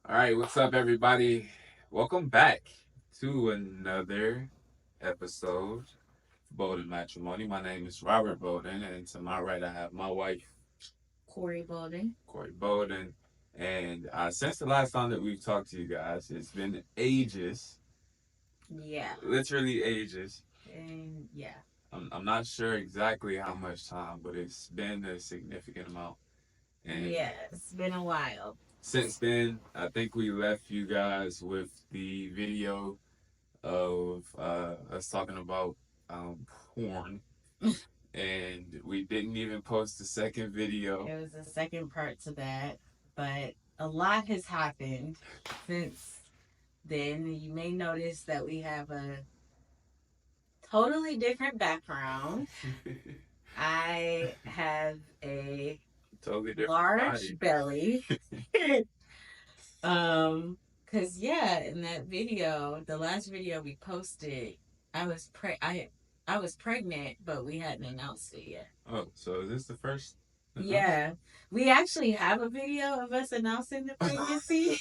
All right, what's up, everybody? Welcome back to another episode of Bolden Matrimony. My name is Robert Bolden, and to my right, I have my wife, Corey Bolden. Corey Bolden. And since the last time that we've talked to you guys, it's been ages, Yeah. literally ages. And yeah. I'm not sure exactly how much time, but it's been a significant amount. And Yeah. It's been a while. since then, I think we left you guys with the video of us talking about porn, and we didn't even post the second video. There was a second part to that, but a lot has happened since then. You may notice that we have a totally different background. I have a Totally different large body. belly. Cause yeah, in that video, the last video we posted, I was I was pregnant, but we hadn't announced it yet. Oh, so is this the first announcement? Yeah, we actually have a video of us announcing the pregnancy,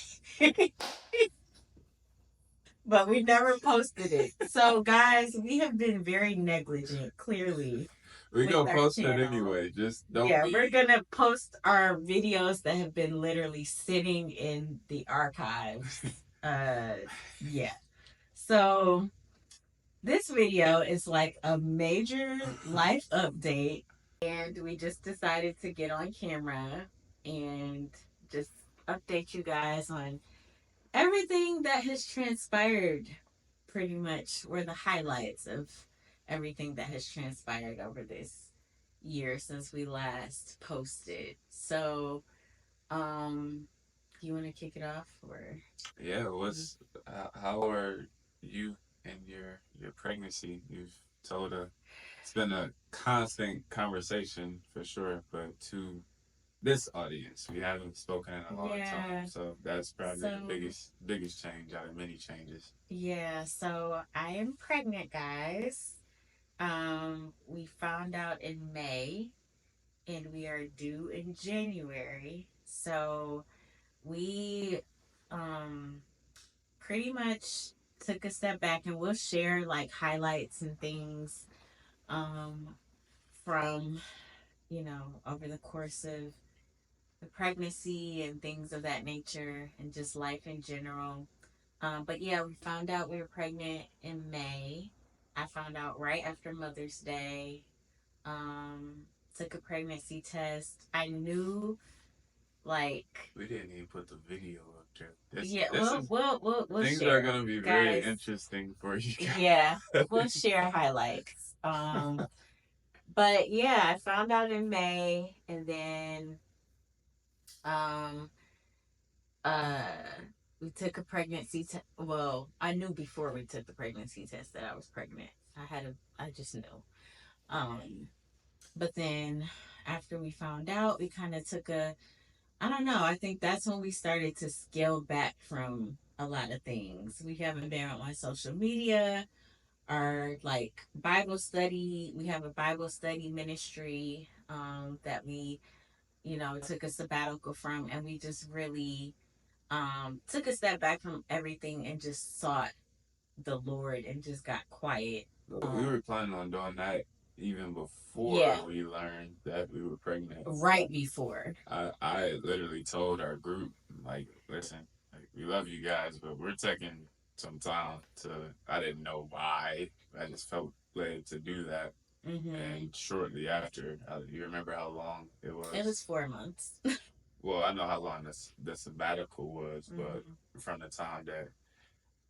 but we never posted it. So guys, we have been very negligent, clearly, We with gonna our post it channel. anyway. Just don't Yeah, we're be. gonna post our videos that have been literally sitting in the archives. Uh, yeah. So this video is like a major life update, and we just decided to get on camera and just update you guys on everything that has transpired. Pretty much were the highlights of everything that has transpired over this year since we last posted. So, um, you want to kick it off or? Yeah. How are you and your pregnancy? You've told a. It's been a constant conversation for sure, but to this audience, we haven't spoken in a long time, Yeah. so that's probably the So biggest change out of many changes. yeah, so I am pregnant, guys. We found out in May and we are due in January. So we um pretty much took a step back and we'll share like highlights and things um from, over the course of the pregnancy and things of that nature and just life in general. But yeah, we found out we were pregnant in May. I found out right after Mother's Day. Um, Took a pregnancy test. I knew, like, We didn't even put the video up there. This yeah. this Well, is we'll things are share, gonna be very guys. interesting for you Yeah, guys. we'll share highlights. But yeah, I found out in May, and then um, uh, we took a pregnancy test. Well, I knew before we took the pregnancy test that I was pregnant. I just knew. Um, but then after we found out, we kind of took a, I don't know, I think that's when we started to scale back from a lot of things. We haven't been on social media. Our like Bible study, we have a Bible study ministry that we, took a sabbatical from, and we just really took a step back from everything and just sought the Lord and just got quiet. We were planning on doing that even before Yeah, we learned that we were pregnant. right before. I literally told our group, like, listen, like, we love you guys, but we're taking some time to. I didn't know why. I just felt led to do that. Mm-hmm. And shortly after, you remember how long it It was was? 4 months. Well, I know how long the sabbatical was, but Mm-hmm. from the time that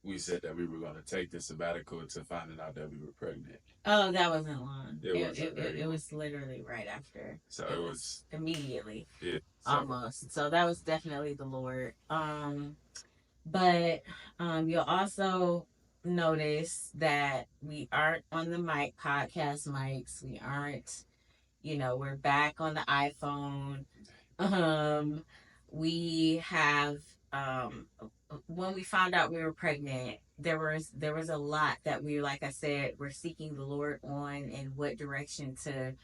we said that we were going to take the sabbatical to finding out that we were pregnant, Oh, that wasn't long. it wasn't very It long. was literally right after. So It it was was, immediately, yeah. So almost. So that was definitely the Lord. But you'll also notice that we aren't on the mic podcast mics. We aren't, we're back on the iPhone. Um, we have when we found out we were pregnant, there was a lot that we, like I said, we're seeking the Lord on and what direction to,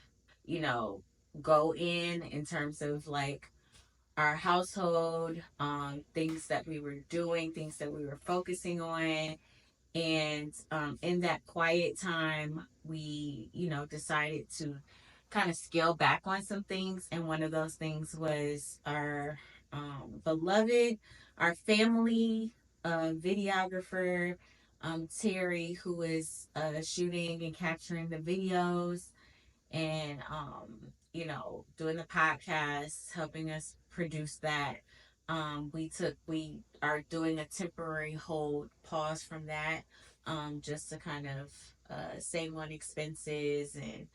you know, go in terms of like our household, things that we were doing, things that we were focusing on. And in that quiet time, we, decided to kind of scale back on some things. And one of those things was our beloved, our family videographer, Terry, who is shooting and capturing the videos and doing the podcast, helping us produce that. We are doing a temporary hold pause from that, just to kind of save on expenses and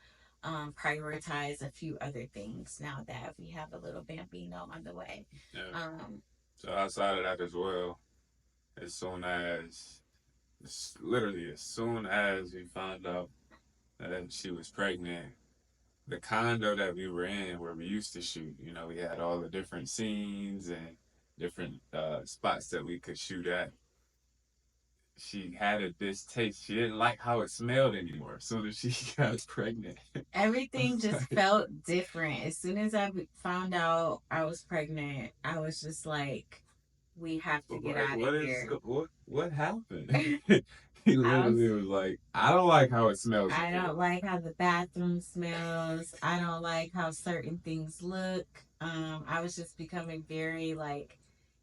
prioritize a few other things now that we have a little bambino on the way. Yeah. um So outside of that as well, as soon as, literally as soon as we found out that she was pregnant, the condo that we were in where we used to shoot, we had all the different scenes and different spots that we could shoot at. She had a distaste. She didn't like how it smelled anymore. As soon as she got pregnant, Everything just felt different. As soon as I found out I was pregnant, I was just like, we have to get out of here. What happened? He I was literally was like, I don't like how it smells. I don't like how the bathroom smells. I don't like how certain things look. I was just becoming very like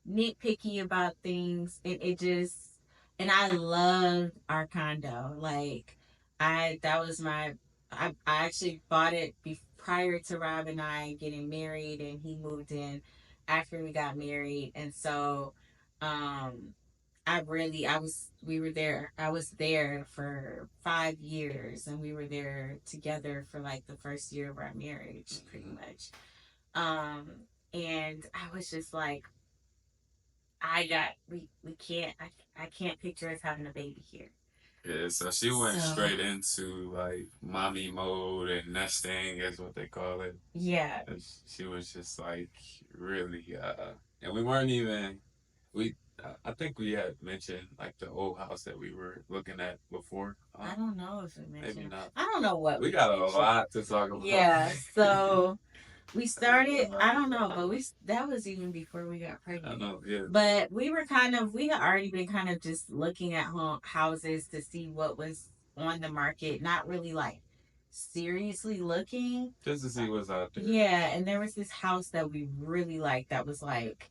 nitpicky about things, and I loved our condo. Like, that was I actually bought it prior to Rob and I getting married, and he moved in after we got married, and so, um, I was there for 5 years, and we were there together for like the first year of our marriage, pretty much. Um, and I was just like, we can't, I can't picture us having a baby here. Yeah, so she went straight into like mommy mode and nesting is what they call it. Yeah. She was just like really, and we weren't even we. I think we had mentioned like the old house that we were looking at before. I don't know if we mentioned. Maybe not. I don't know what we got mentioned. A lot to talk about. Yeah. So we started. I don't know, but that was even before we got pregnant. I know. Yeah. But we had already been kind of just looking at houses to see what was on the market. Not really like seriously looking. Just to see what's out there. Yeah, and there was this house that we really liked that was like,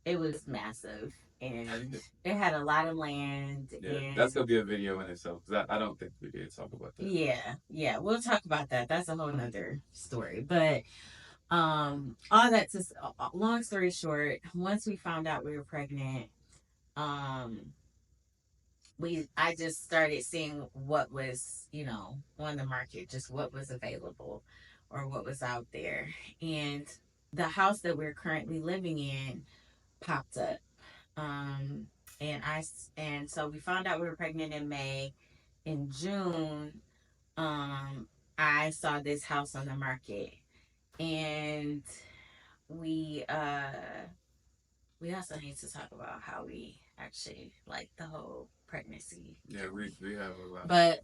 it was massive, and it had a lot of land. Yeah, and that's gonna be a video in itself. I don't think we did talk about that. Yeah, we'll talk about that. That's a whole nother story. But all that to long story short, once we found out we were pregnant, um, I just started seeing what was, on the market, just what was available or what was out there, and the house that we're currently living in popped up. Um, and so we found out we were pregnant in May. In June, um, I saw this house on the market, and we also need to talk about how we actually like the whole pregnancy. Yeah, we have a lot. But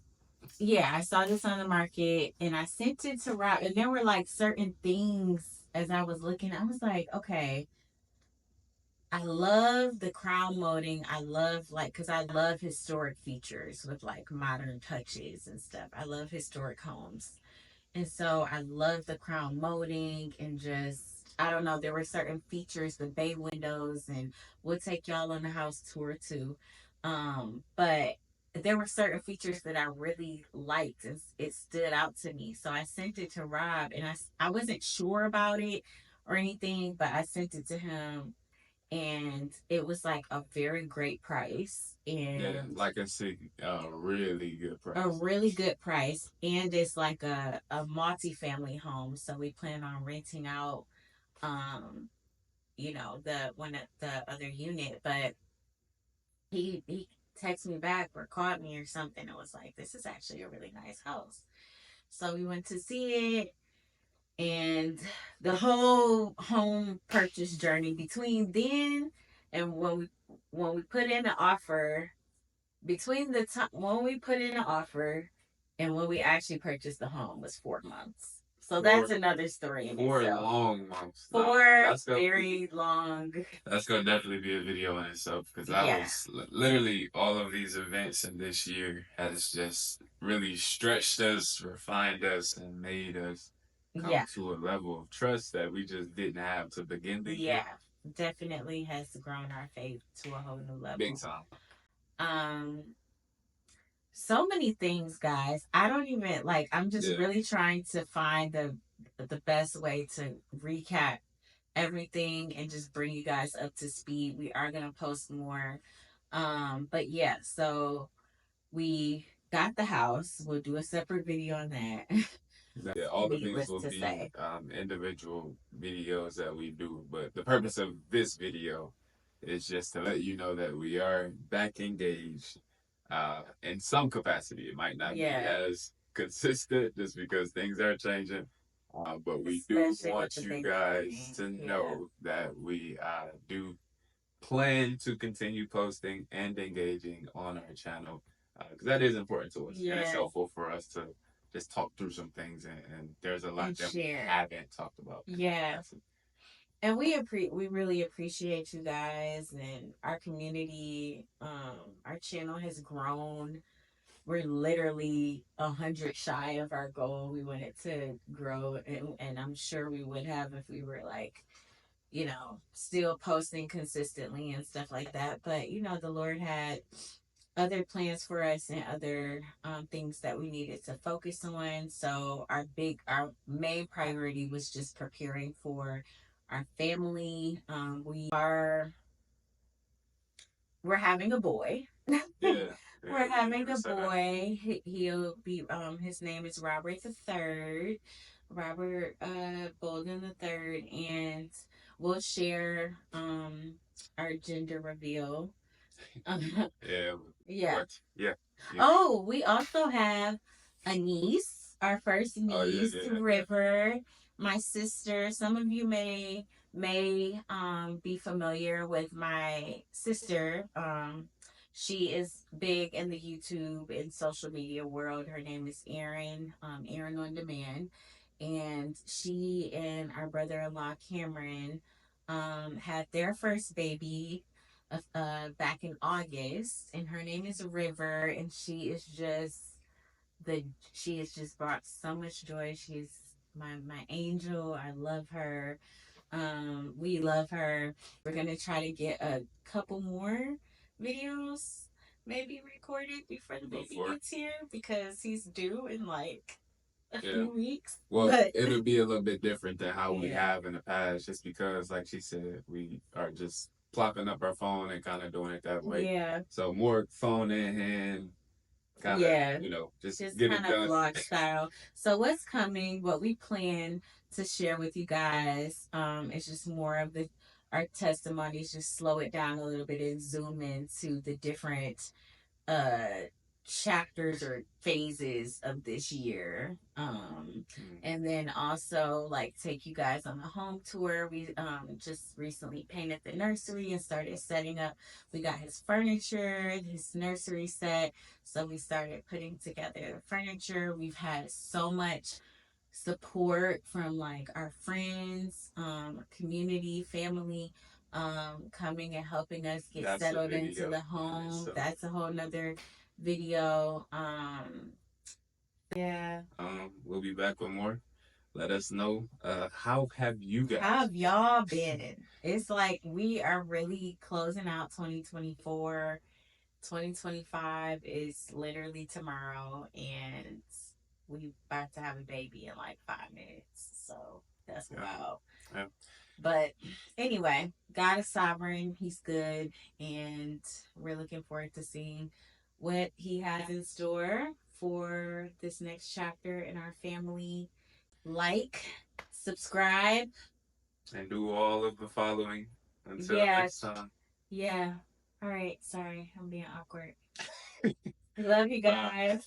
yeah, I saw this on the market, and I sent it to Rob, and there were like certain things as I was looking. I was like, okay, I love the crown molding. I love, like, because I love historic features with like modern touches and stuff. I love historic homes. And so I love the crown molding, and just, I don't know, there were certain features, the bay windows, and we'll take y'all on the house tour too. But there were certain features that I really liked, and it stood out to me. So I sent it to Rob, and I wasn't sure about it or anything, but I sent it to him, and it was like a very great price. And yeah, like I said, a really good price. A really good price, and it's like a multi-family home, so we plan on renting out, um the other unit. But he texted me back or called me or something. It was like, this is actually a really nice house. So we went to see it, and the whole home purchase journey between then and when we put in the offer, between the time when we put in an offer and when we actually purchased the home, was 4 months. So that's another story in 4 itself. long months. 4 very long. That's gonna definitely be a video in itself because that was literally all of these events in this year has just really stretched us, refined us, and made us come to a level of trust that we just didn't have to begin the year. Definitely has grown our faith to a whole new level. Big time. So many things, guys. I don't even like. I'm just really trying to find the best way to recap everything and just bring you guys up to speed. We are gonna post more. But yeah, so we got the house. We'll do a separate video on that. Yeah, all the things will be individual videos that we do, but the purpose of this video is just to let you know that we are back engaged in some capacity. It might not be as consistent just because things are changing, but we do want you guys to know that we do plan to continue posting and engaging on our channel because that is important to us and it's helpful for us to just talk through some things and there's a lot that we haven't talked about. And we really appreciate you guys and our community. Our channel has grown. We're literally 100 shy of our goal. We wanted to grow, and I'm sure we would have if we were like, still posting consistently and stuff like that. But the Lord had other plans for us and other things that we needed to focus on. So our main priority was just preparing for our family. We're having a boy. We're having a boy. He'll be his name is Robert the Third, Robert Bolden the Third, and we'll share our gender reveal. Yeah. Oh, we also have a niece, our first niece, River, my sister. Some of you may be familiar with my sister. She is big in the YouTube and social media world. Her name is Erin, Erin on Demand. And she and our brother-in-law, Cameron, had their first baby back in August. And her name is River. And she has just brought so much joy. She's my angel. I love her. We love her. We're gonna try to get a couple more videos maybe recorded before the baby gets here because he's due in like a few weeks. Well, it'll be a little bit different than how we have in the past, just because, like she said, we are just plopping up our phone and kind of doing it that way. So more phone in hand. Just get it done. Vlog style. So what's coming, what we plan to share with you guys, is just more of our testimonies, just slow it down a little bit and zoom into the different chapters or phases of this year. And then also like take you guys on a home tour. We just recently painted the nursery and started setting up. We got his furniture, his nursery set. So we started putting together the furniture. We've had so much support from like our friends, community, family, coming and helping us get settled into the home. That's a whole nother video. We'll be back with more. Let us know. How have you guys? How have y'all been? It's like we are really closing out 2024. 2025 is literally tomorrow, and we about to have a baby in like 5 minutes. So that's wild. But anyway, God is sovereign. He's good, and we're looking forward to seeing what He has in store for this next chapter in our family. Like, subscribe, and do all of the following until next time. Yeah. All right. Sorry, I'm being awkward. Love you guys.